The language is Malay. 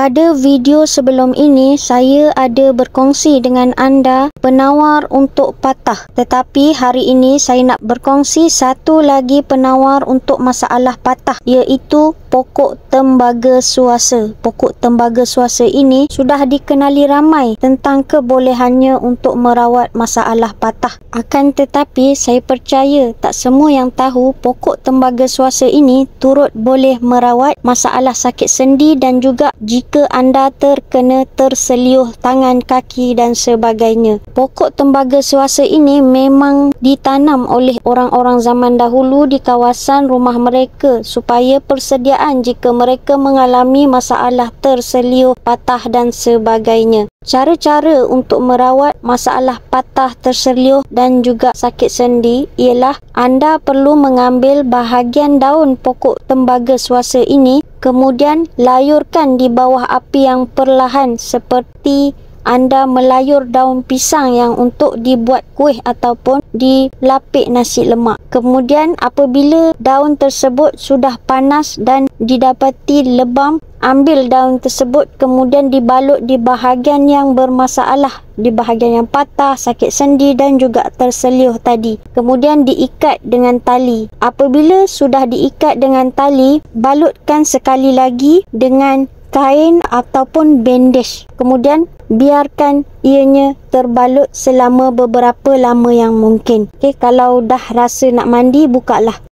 Pada video sebelum ini, saya ada berkongsi dengan anda penawar untuk patah. Tetapi hari ini saya nak berkongsi satu lagi penawar untuk masalah patah, iaitu pokok tembaga suasa. Pokok tembaga suasa ini sudah dikenali ramai tentang kebolehannya untuk merawat masalah patah. Akan tetapi, saya percaya tak semua yang tahu pokok tembaga suasa ini turut boleh merawat masalah sakit sendi dan juga jika anda terkena terseliuh tangan, kaki dan sebagainya. Pokok tembaga suasa ini memang ditanam oleh orang-orang zaman dahulu di kawasan rumah mereka supaya persediaan jika mereka mengalami masalah terseliuh, patah dan sebagainya. Cara-cara untuk merawat masalah patah, terseliuh dan juga sakit sendi ialah anda perlu mengambil bahagian daun pokok tembaga suasa ini, kemudian layurkan di bawah api yang perlahan seperti anda melayur daun pisang yang untuk dibuat kuih ataupun dilapik nasi lemak. Kemudian apabila daun tersebut sudah panas dan didapati lebam, ambil daun tersebut kemudian dibalut di bahagian yang bermasalah, di bahagian yang patah, sakit sendi dan juga terseliuh tadi. Kemudian diikat dengan tali. Apabila sudah diikat dengan tali, balutkan sekali lagi dengan kain ataupun bandage. Kemudian biarkan ianya terbalut selama beberapa lama yang mungkin. Kalau dah rasa nak mandi, bukalah.